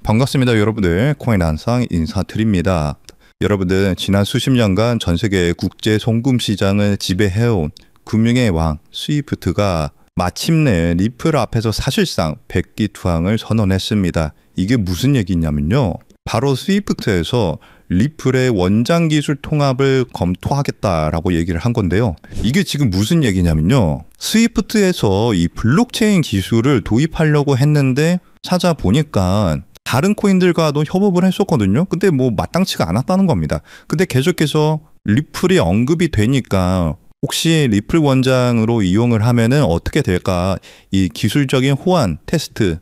반갑습니다, 여러분들. 코인 한상 인사드립니다. 여러분들, 지난 수십 년간 전 세계 국제 송금 시장을 지배해온 금융의 왕 스위프트가 마침내 리플 앞에서 사실상 백기투항을 선언했습니다. 이게 무슨 얘기냐면요, 바로 스위프트에서 리플의 원장 기술 통합을 검토하겠다라고 얘기를 한 건데요. 이게 지금 무슨 얘기냐면요, 스위프트에서 이 블록체인 기술을 도입하려고 했는데 찾아보니까 다른 코인들과도 협업을 했었거든요. 근데 뭐 마땅치가 않았다는 겁니다. 근데 계속해서 리플이 언급이 되니까 혹시 리플 원장으로 이용을 하면은 어떻게 될까, 이 기술적인 호환 테스트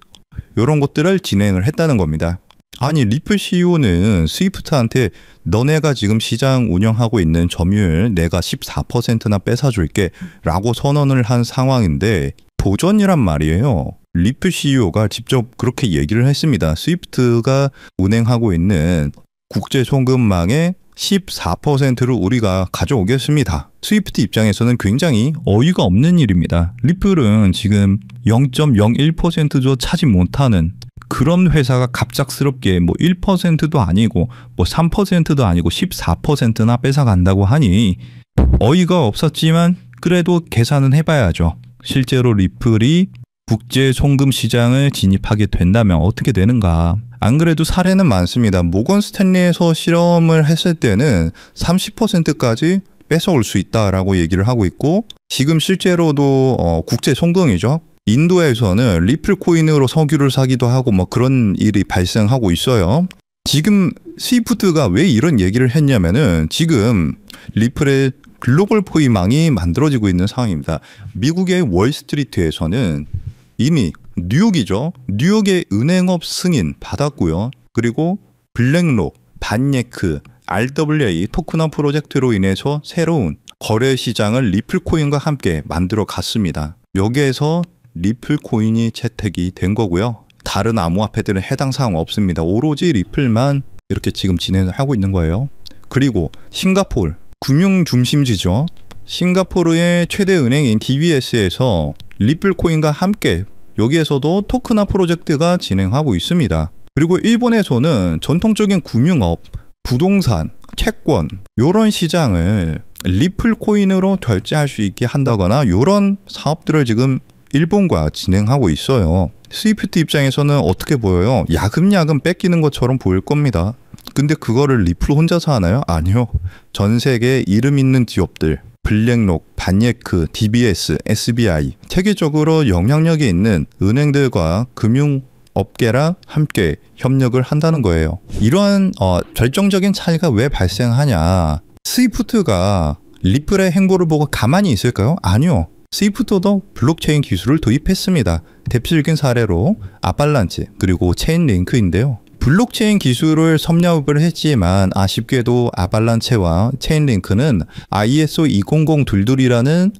이런 것들을 진행을 했다는 겁니다. 아니, 리플 CEO는 스위프트한테 너네가 지금 시장 운영하고 있는 점유율 내가 14%나 뺏어줄게 라고 선언을 한 상황인데, 도전이란 말이에요. 리플 CEO가 직접 그렇게 얘기를 했습니다. 스위프트가 운행하고 있는 국제 송금망의 14%를 우리가 가져오겠습니다. 스위프트 입장에서는 굉장히 어이가 없는 일입니다. 리플은 지금 0.01%도 차지 못하는 그런 회사가 갑작스럽게 뭐 1%도 아니고 뭐 3%도 아니고 14%나 뺏어간다고 하니 어이가 없었지만 그래도 계산은 해봐야죠. 실제로 리플이 국제 송금 시장을 진입하게 된다면 어떻게 되는가. 안 그래도 사례는 많습니다. 모건 스탠리에서 실험을 했을 때는 30%까지 뺏어올 수 있다라고 얘기를 하고 있고, 지금 실제로도 국제 송금이죠. 인도에서는 리플 코인으로 석유를 사기도 하고 뭐 그런 일이 발생하고 있어요. 지금 스위프트가 왜 이런 얘기를 했냐면은 지금 리플의 글로벌 포위망이 만들어지고 있는 상황입니다. 미국의 월스트리트에서는 이미 뉴욕이죠. 뉴욕의 은행업 승인 받았고요. 그리고 블랙록, 반예크, RWA 토크너 프로젝트로 인해서 새로운 거래 시장을 리플 코인과 함께 만들어 갔습니다. 여기에서 리플 코인이 채택이 된 거고요. 다른 암호화폐들은 해당 사항 없습니다. 오로지 리플만 이렇게 지금 진행을 하고 있는 거예요. 그리고 싱가포르, 금융 중심지죠. 싱가포르의 최대 은행인 DBS에서 리플 코인과 함께 여기에서도 토크나 프로젝트가 진행하고 있습니다. 그리고 일본에서는 전통적인 금융업, 부동산, 채권 이런 시장을 리플 코인으로 결제할 수 있게 한다거나 이런 사업들을 지금 일본과 진행하고 있어요. 스위프트 입장에서는 어떻게 보여요? 야금야금 뺏기는 것처럼 보일 겁니다. 근데 그거를 리플 혼자서 하나요? 아니요. 전 세계 이름 있는 기업들, 블랙록, 반예크, DBS, SBI, 세계적으로 영향력이 있는 은행들과 금융업계랑 함께 협력을 한다는 거예요. 이러한 결정적인 차이가 왜 발생하냐. 스위프트가 리플의 행보를 보고 가만히 있을까요? 아니요. 스위프트도 블록체인 기술을 도입했습니다. 대표적인 사례로 아발란체 그리고 체인링크인데요. 블록체인 기술을 섭렵을 했지만 아쉽게도 아발란체와 체인링크는 ISO 20022라는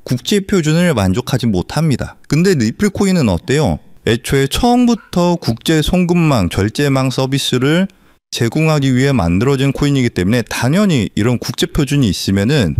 국제 표준을 만족하지 못합니다. 근데 리플 코인은 어때요? 애초에 처음부터 국제 송금망, 결제망 서비스를 제공하기 위해 만들어진 코인이기 때문에 당연히 이런 국제 표준이 있으면은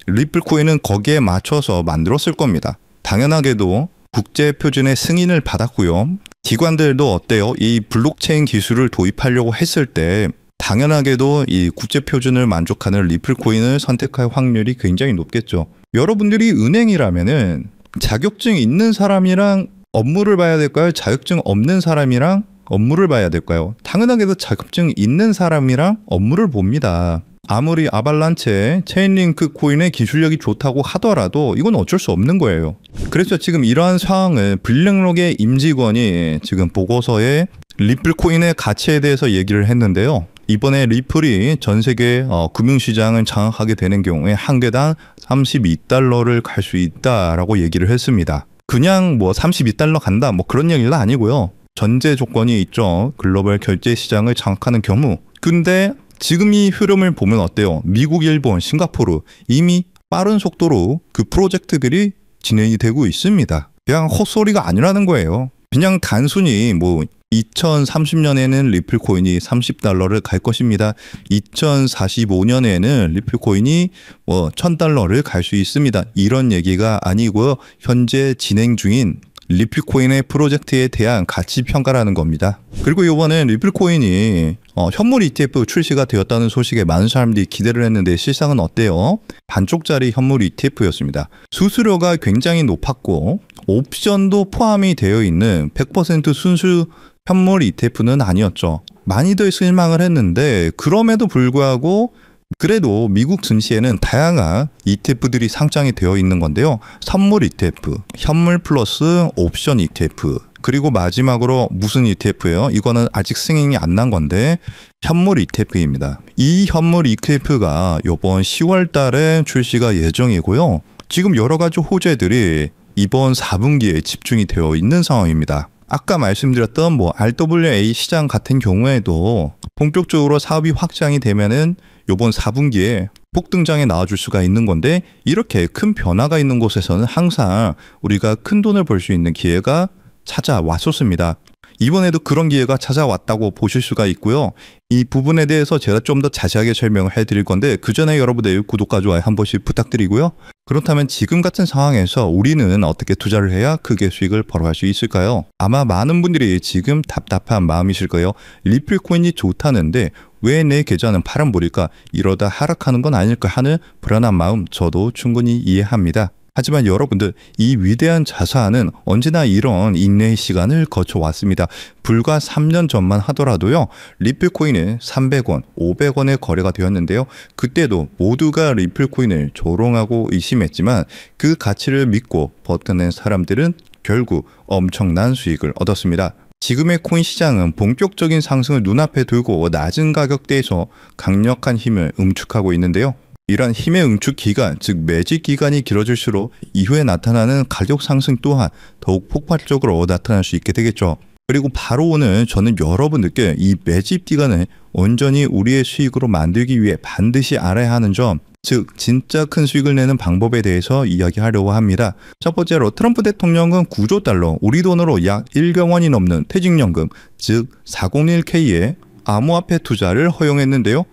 리플 코인은 거기에 맞춰서 만들었을 겁니다. 당연하게도 국제 표준의 승인을 받았고요. 기관들도 어때요? 이 블록체인 기술을 도입하려고 했을 때 당연하게도 이 국제 표준을 만족하는 리플 코인을 선택할 확률이 굉장히 높겠죠. 여러분들이 은행이라면은 자격증 있는 사람이랑 업무를 봐야 될까요? 자격증 없는 사람이랑 업무를 봐야 될까요? 당연하게도 자격증 있는 사람이랑 업무를 봅니다. 아무리 아발란체, 체인링크 코인의 기술력이 좋다고 하더라도 이건 어쩔 수 없는 거예요. 그래서 지금 이러한 상황을 블랙록의 임직원이 지금 보고서에 리플 코인의 가치에 대해서 얘기를 했는데요. 이번에 리플이 전 세계 금융시장을 장악하게 되는 경우에 한 개당 32달러를 갈 수 있다라고 얘기를 했습니다. 그냥 뭐 32달러 간다 뭐 그런 얘기는 아니고요. 전제 조건이 있죠. 글로벌 결제 시장을 장악하는 경우. 근데 지금 이 흐름을 보면 어때요? 미국, 일본, 싱가포르 이미 빠른 속도로 그 프로젝트들이 진행이 되고 있습니다. 그냥 헛소리가 아니라는 거예요. 그냥 단순히 뭐 2030년에는 리플 코인이 30달러를 갈 것입니다. 2045년에는 리플 코인이 뭐 1000달러를 갈 수 있습니다. 이런 얘기가 아니고요. 현재 진행 중인 리플코인의 프로젝트에 대한 가치 평가라는 겁니다. 그리고 이번에 리플코인이 현물 ETF 출시가 되었다는 소식에 많은 사람들이 기대를 했는데 실상은 어때요? 반쪽짜리 현물 ETF였습니다. 수수료가 굉장히 높았고 옵션도 포함이 되어 있는 100% 순수 현물 ETF는 아니었죠. 많이들 실망을 했는데 그럼에도 불구하고 그래도 미국 증시에는 다양한 ETF들이 상장이 되어 있는 건데요. 선물 ETF, 현물 플러스 옵션 ETF, 그리고 마지막으로 무슨 ETF예요? 이거는 아직 승인이 안 난 건데 현물 ETF입니다. 이 현물 ETF가 이번 10월 달에 출시가 예정이고요. 지금 여러 가지 호재들이 이번 4분기에 집중이 되어 있는 상황입니다. 아까 말씀드렸던 RWA 시장 같은 경우에도 본격적으로 사업이 확장이 되면은 이번 4분기에 폭등장에 나와줄 수가 있는 건데 이렇게 큰 변화가 있는 곳에서는 항상 우리가 큰 돈을 벌 수 있는 기회가 찾아왔었습니다. 이번에도 그런 기회가 찾아왔다고 보실 수가 있고요. 이 부분에 대해서 제가 좀 더 자세하게 설명을 해드릴 건데 그 전에 여러분들 구독과 좋아요 한 번씩 부탁드리고요. 그렇다면 지금 같은 상황에서 우리는 어떻게 투자를 해야 크게 수익을 벌어갈 수 있을까요? 아마 많은 분들이 지금 답답한 마음이실 거예요. 리플코인이 좋다는데 왜 내 계좌는 파란불일까? 이러다 하락하는 건 아닐까 하는 불안한 마음 저도 충분히 이해합니다. 하지만 여러분들 이 위대한 자산은 언제나 이런 인내의 시간을 거쳐왔습니다. 불과 3년 전만 하더라도요. 리플코인은 300원, 500원에 거래가 되었는데요. 그때도 모두가 리플코인을 조롱하고 의심했지만 그 가치를 믿고 버텨낸 사람들은 결국 엄청난 수익을 얻었습니다. 지금의 코인 시장은 본격적인 상승을 눈앞에 두고 낮은 가격대에서 강력한 힘을 응축하고 있는데요. 이러한 힘의 응축 기간, 즉 매집 기간이 길어질수록 이후에 나타나는 가격 상승 또한 더욱 폭발적으로 나타날 수 있게 되겠죠. 그리고 바로 오늘 저는 여러분들께 이 매집 기간을 온전히 우리의 수익으로 만들기 위해 반드시 알아야 하는 점, 즉 진짜 큰 수익을 내는 방법에 대해서 이야기하려고 합니다. 첫 번째로 트럼프 대통령은 9조 달러, 우리 돈으로 약 1억 원이 넘는 퇴직연금, 즉 401k의 암호화폐 투자를 허용했는데요.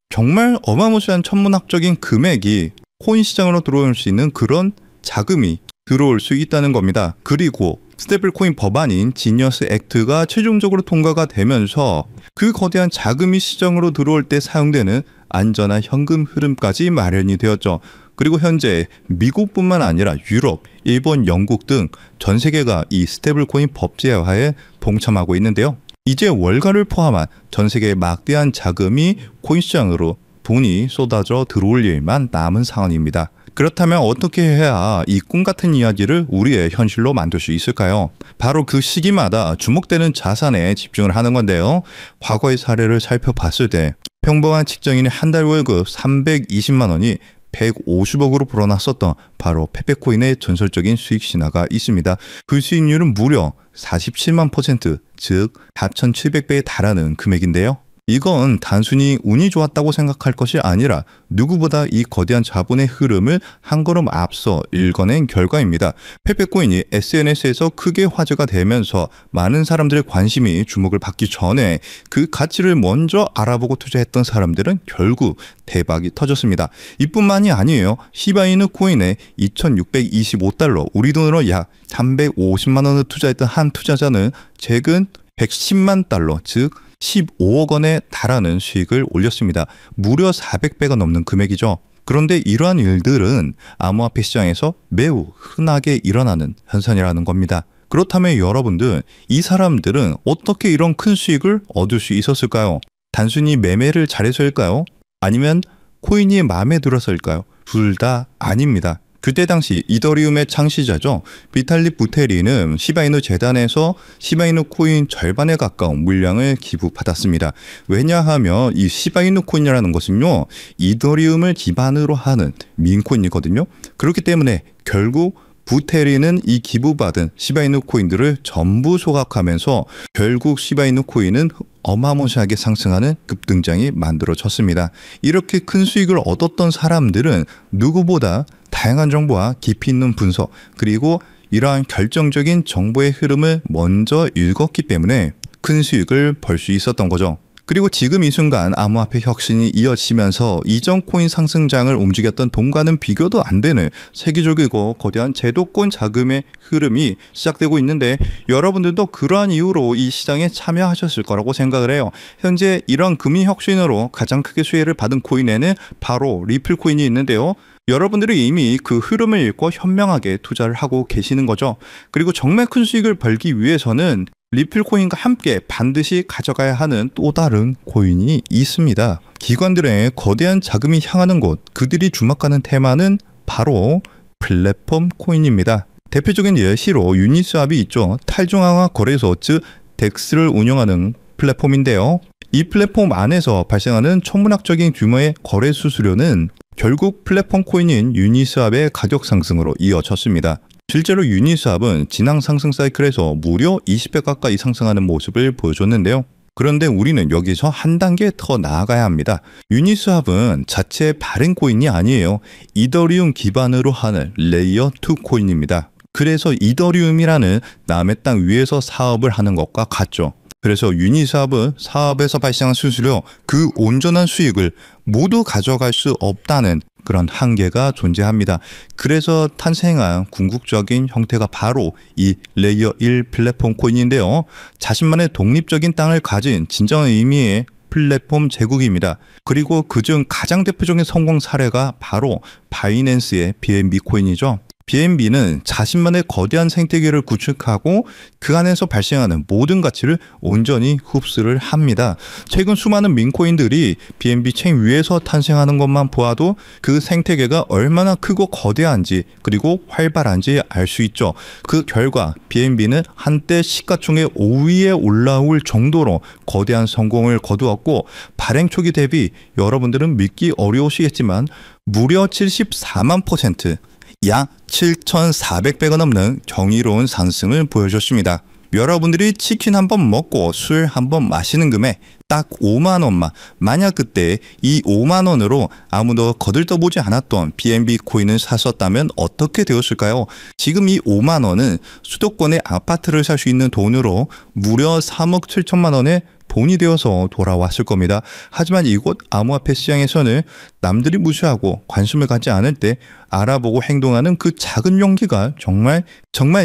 정말 어마무시한 천문학적인 금액이 코인 시장으로 들어올 수 있는 그런 자금이 들어올 수 있다는 겁니다. 그리고 스테이블코인 법안인 지니어스 액트가 최종적으로 통과가 되면서 그 거대한 자금이 시장으로 들어올 때 사용되는 안전한 현금 흐름까지 마련이 되었죠. 그리고 현재 미국뿐만 아니라 유럽, 일본, 영국 등 전 세계가 이 스테이블코인 법제화에 동참하고 있는데요. 이제 월가를 포함한 전 세계의 막대한 자금이 코인 시장으로 돈이 쏟아져 들어올 일만 남은 상황입니다. 그렇다면 어떻게 해야 이 꿈 같은 이야기를 우리의 현실로 만들 수 있을까요? 바로 그 시기마다 주목되는 자산에 집중을 하는 건데요. 과거의 사례를 살펴봤을 때 평범한 직장인의 한 달 월급 320만 원이 150억으로 불어났었던 바로 페페코인의 전설적인 수익 신화가 있습니다. 그 수익률은 무려 47만 %, 즉 4,700배에 달하는 금액인데요. 이건 단순히 운이 좋았다고 생각할 것이 아니라 누구보다 이 거대한 자본의 흐름을 한 걸음 앞서 읽어낸 결과입니다. 페페코인이 SNS에서 크게 화제가 되면서 많은 사람들의 관심이 주목을 받기 전에 그 가치를 먼저 알아보고 투자했던 사람들은 결국 대박이 터졌습니다. 이뿐만이 아니에요. 시바이누 코인에 2,625달러, 우리 돈으로 약 350만 원을 투자했던 한 투자자는 최근 110만 달러, 즉 15억 원에 달하는 수익을 올렸습니다. 무려 400배가 넘는 금액이죠. 그런데 이러한 일들은 암호화폐 시장에서 매우 흔하게 일어나는 현상이라는 겁니다. 그렇다면 여러분들, 이 사람들은 어떻게 이런 큰 수익을 얻을 수 있었을까요? 단순히 매매를 잘해서일까요? 아니면 코인이 마음에 들어서일까요? 둘 다 아닙니다. 그때 당시 이더리움의 창시자죠. 비탈릭 부테린은 시바이누 재단에서 시바이누 코인 절반에 가까운 물량을 기부받았습니다. 왜냐하면 이 시바이누 코인이라는 것은요, 이더리움을 기반으로 하는 민코인이거든요. 그렇기 때문에 결국 부테린은 이 기부받은 시바이누 코인들을 전부 소각하면서 결국 시바이누 코인은 어마무시하게 상승하는 급등장이 만들어졌습니다. 이렇게 큰 수익을 얻었던 사람들은 누구보다 다양한 정보와 깊이 있는 분석, 그리고 이러한 결정적인 정보의 흐름을 먼저 읽었기 때문에 큰 수익을 벌 수 있었던 거죠. 그리고 지금 이 순간 암호화폐 혁신이 이어지면서 이전 코인 상승장을 움직였던 돈과는 비교도 안 되는 세계적이고 거대한 제도권 자금의 흐름이 시작되고 있는데, 여러분들도 그러한 이유로 이 시장에 참여하셨을 거라고 생각을 해요. 현재 이런 금융 혁신으로 가장 크게 수혜를 받은 코인에는 바로 리플 코인이 있는데요. 여러분들이 이미 그 흐름을 읽고 현명하게 투자를 하고 계시는 거죠. 그리고 정말 큰 수익을 벌기 위해서는 리플 코인과 함께 반드시 가져가야 하는 또 다른 코인이 있습니다. 기관들의 거대한 자금이 향하는 곳, 그들이 주목하는 테마는 바로 플랫폼 코인입니다. 대표적인 예시로 유니스왑이 있죠. 탈중앙화 거래소, 즉 덱스를 운영하는 플랫폼인데요. 이 플랫폼 안에서 발생하는 천문학적인 규모의 거래 수수료는 결국 플랫폼 코인인 유니스왑의 가격 상승으로 이어졌습니다. 실제로 유니스왑은 지난 상승 사이클에서 무려 20배 가까이 상승하는 모습을 보여줬는데요. 그런데 우리는 여기서 한 단계 더 나아가야 합니다. 유니스왑은 자체 발행 코인이 아니에요. 이더리움 기반으로 하는 레이어 2 코인입니다. 그래서 이더리움이라는 남의 땅 위에서 사업을 하는 것과 같죠. 그래서 유니스왑은 사업에서 발생한 수수료, 그 온전한 수익을 모두 가져갈 수 없다는 그런 한계가 존재합니다. 그래서 탄생한 궁극적인 형태가 바로 이 레이어 1 플랫폼 코인인데요. 자신만의 독립적인 땅을 가진 진정한 의미의 플랫폼 제국입니다. 그리고 그중 가장 대표적인 성공 사례가 바로 바이낸스의 BNB 코인이죠. BNB는 자신만의 거대한 생태계를 구축하고 그 안에서 발생하는 모든 가치를 온전히 흡수를 합니다. 최근 수많은 민코인들이 BNB 체인 위에서 탄생하는 것만 보아도 그 생태계가 얼마나 크고 거대한지 그리고 활발한지 알 수 있죠. 그 결과 BNB는 한때 시가총액 5위에 올라올 정도로 거대한 성공을 거두었고, 발행 초기 대비 여러분들은 믿기 어려우시겠지만 무려 74만 %, 약 7,400배가 넘는 경이로운 상승을 보여줬습니다. 여러분들이 치킨 한 번 먹고 술 한 번 마시는 금액 딱 5만 원만, 만약 그때 이 5만 원으로 아무도 거들떠보지 않았던 BNB 코인을 샀었다면 어떻게 되었을까요? 지금 이 5만 원은 수도권의 아파트를 살 수 있는 돈으로 무려 3억 7천만 원의 돈이 되어서 돌아왔을 겁니다. 하지만 이곳 암호화폐 시장에서는 남들이 무시하고 관심을 갖지 않을 때 알아보고 행동하는 그 작은 용기가 정말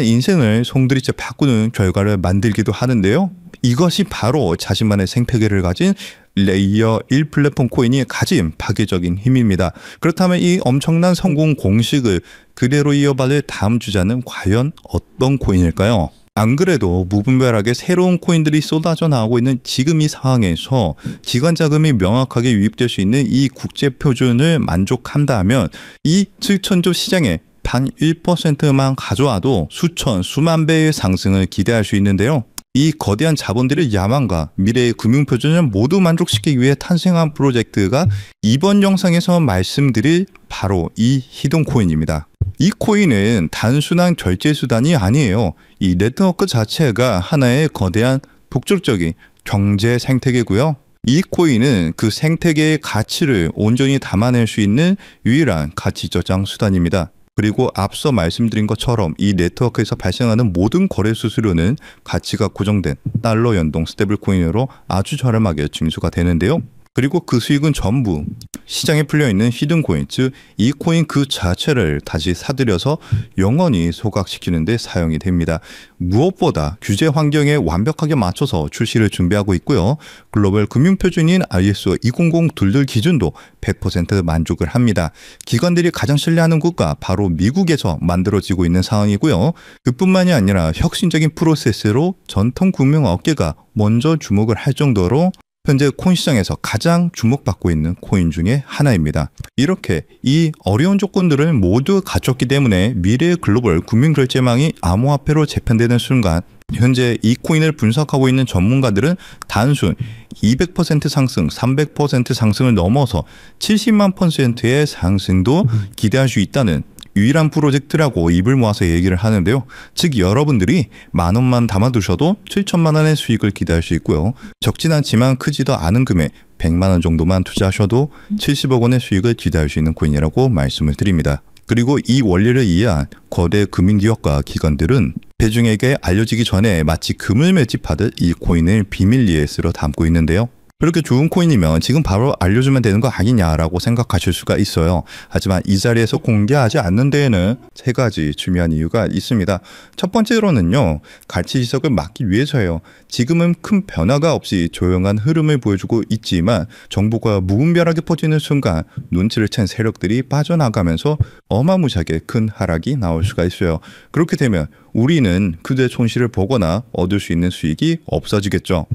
인생을 송두리째 바꾸는 결과를 만들기도 하는데요. 이것이 바로 자신만의 생태계를 가진 레이어 1 플랫폼 코인이 가진 파괴적인 힘입니다. 그렇다면 이 엄청난 성공 공식을 그대로 이어받을 다음 주자는 과연 어떤 코인일까요? 안 그래도 무분별하게 새로운 코인들이 쏟아져 나오고 있는 지금 이 상황에서 기관 자금이 명확하게 유입될 수 있는 이 국제 표준을 만족한다면 이 7천조 시장에 단 1%만 가져와도 수만 배의 상승을 기대할 수 있는데요. 이 거대한 자본들의 야망과 미래의 금융표준을 모두 만족시키기 위해 탄생한 프로젝트가 이번 영상에서 말씀드릴 바로 이 히든 코인입니다. 이 코인은 단순한 결제 수단이 아니에요. 이 네트워크 자체가 하나의 거대한 독점적인 경제 생태계고요. 이 코인은 그 생태계의 가치를 온전히 담아낼 수 있는 유일한 가치 저장 수단입니다. 그리고 앞서 말씀드린 것처럼 이 네트워크에서 발생하는 모든 거래 수수료는 가치가 고정된 달러 연동 스테이블 코인으로 아주 저렴하게 징수가 되는데요. 그리고 그 수익은 전부 시장에 풀려있는 히든 코인, 즉 이 코인 그 자체를 다시 사들여서 영원히 소각시키는 데 사용이 됩니다. 무엇보다 규제 환경에 완벽하게 맞춰서 출시를 준비하고 있고요. 글로벌 금융표준인 ISO 2002 기준도 100% 만족을 합니다. 기관들이 가장 신뢰하는 국가 바로 미국에서 만들어지고 있는 상황이고요. 그뿐만이 아니라 혁신적인 프로세스로 전통 금융 업계가 먼저 주목을 할 정도로 현재 코인 시장에서 가장 주목받고 있는 코인 중에 하나입니다. 이렇게 이 어려운 조건들을 모두 갖췄기 때문에 미래의 글로벌 금융결제망이 암호화폐로 재편되는 순간 현재 이 코인을 분석하고 있는 전문가들은 단순 200% 상승, 300% 상승을 넘어서 70만 %의 상승도 기대할 수 있다는 유일한 프로젝트라고 입을 모아서 얘기를 하는데요. 즉 여러분들이 10,000원만 담아두셔도 7천만 원의 수익을 기대할 수 있고요. 적진 않지만 크지도 않은 금액 100만 원 정도만 투자하셔도 70억 원의 수익을 기대할 수 있는 코인이라고 말씀을 드립니다. 그리고 이 원리를 이해한 거대 금융기업과 기관들은 대중에게 알려지기 전에 마치 금을 매집하듯 이 코인을 비밀리에 쓸어 담고 있는데요. 그렇게 좋은 코인이면 지금 바로 알려주면 되는 거 아니냐라고 생각하실 수가 있어요. 하지만 이 자리에서 공개하지 않는 데에는 세 가지 중요한 이유가 있습니다. 첫 번째로는요, 가치 지석을 막기 위해서예요. 지금은 큰 변화가 없이 조용한 흐름을 보여주고 있지만 정보가 무분별하게 퍼지는 순간 눈치를 챈 세력들이 빠져나가면서 어마무시하게 큰 하락이 나올 수가 있어요. 그렇게 되면 우리는 그들의 손실을 보거나 얻을 수 있는 수익이 없어지겠죠.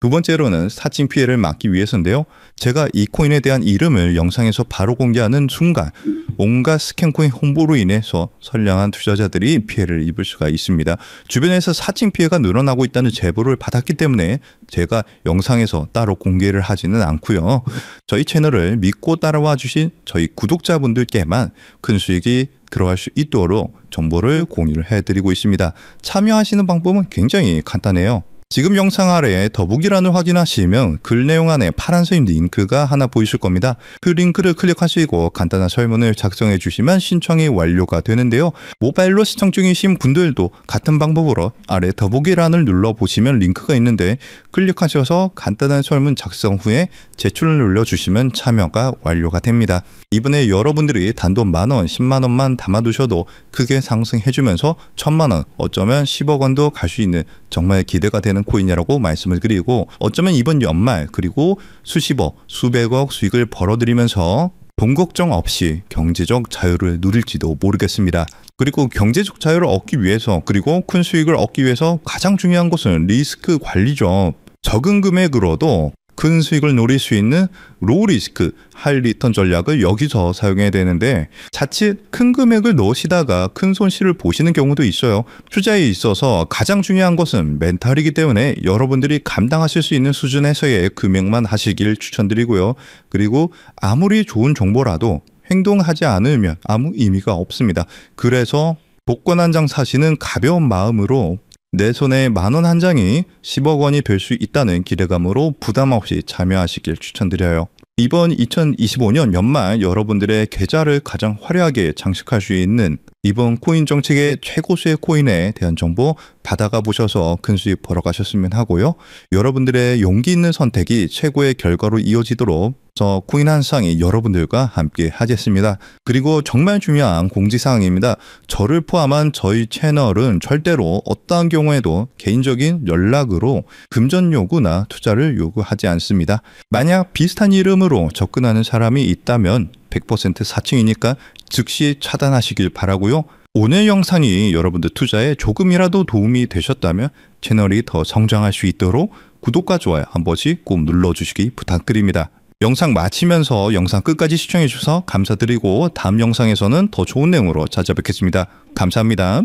두 번째로는 사칭 피해를 막기 위해서인데요. 제가 이 코인에 대한 이름을 영상에서 바로 공개하는 순간 온갖 스캔코인 홍보로 인해서 선량한 투자자들이 피해를 입을 수가 있습니다. 주변에서 사칭 피해가 늘어나고 있다는 제보를 받았기 때문에 제가 영상에서 따로 공개를 하지는 않고요. 저희 채널을 믿고 따라와 주신 저희 구독자분들께만 큰 수익이 들어갈 수 있도록 정보를 공유를 해드리고 있습니다. 참여하시는 방법은 굉장히 간단해요. 지금 영상 아래에 더보기란을 확인하시면 글 내용 안에 파란색 링크가 하나 보이실 겁니다. 그 링크를 클릭하시고 간단한 설문을 작성해 주시면 신청이 완료가 되는데요. 모바일로 시청 중이신 분들도 같은 방법으로 아래 더보기란을 눌러보시면 링크가 있는데 클릭하셔서 간단한 설문 작성 후에 제출을 눌러주시면 참여가 완료가 됩니다. 이번에 여러분들이 단돈 만원, 10만원만 담아두셔도 크게 상승해주면서 1000만원, 어쩌면 10억 원도 갈 수 있는 정말 기대가 되는 코인이라고 말씀을 드리고, 어쩌면 이번 연말 그리고 수십억, 수백억 수익을 벌어들이면서 돈 걱정 없이 경제적 자유를 누릴지도 모르겠습니다. 그리고 경제적 자유를 얻기 위해서, 그리고 큰 수익을 얻기 위해서 가장 중요한 것은 리스크 관리죠. 적은 금액으로도 큰 수익을 노릴 수 있는 로우 리스크, 하이 리턴 전략을 여기서 사용해야 되는데 자칫 큰 금액을 넣으시다가 큰 손실을 보시는 경우도 있어요. 투자에 있어서 가장 중요한 것은 멘탈이기 때문에 여러분들이 감당하실 수 있는 수준에서의 금액만 하시길 추천드리고요. 그리고 아무리 좋은 정보라도 행동하지 않으면 아무 의미가 없습니다. 그래서 복권 한 장 사시는 가벼운 마음으로 내 손에 만원 한 장이 10억 원이 될 수 있다는 기대감으로 부담 없이 참여하시길 추천드려요. 이번 2025년 연말 여러분들의 계좌를 가장 화려하게 장식할 수 있는 이번 코인 정책의 최고수의 코인에 대한 정보 받아가 보셔서 큰 수익 벌어가셨으면 하고요. 여러분들의 용기 있는 선택이 최고의 결과로 이어지도록 저 코인 한 쌍이 여러분들과 함께 하겠습니다. 그리고 정말 중요한 공지사항입니다. 저를 포함한 저희 채널은 절대로 어떠한 경우에도 개인적인 연락으로 금전 요구나 투자를 요구하지 않습니다. 만약 비슷한 이름으로 접근하는 사람이 있다면 100% 사칭이니까 즉시 차단하시길 바라고요. 오늘 영상이 여러분들 투자에 조금이라도 도움이 되셨다면 채널이 더 성장할 수 있도록 구독과 좋아요 한 번씩 꼭 눌러주시기 부탁드립니다. 영상 마치면서 영상 끝까지 시청해 주셔서 감사드리고 다음 영상에서는 더 좋은 내용으로 찾아뵙겠습니다. 감사합니다.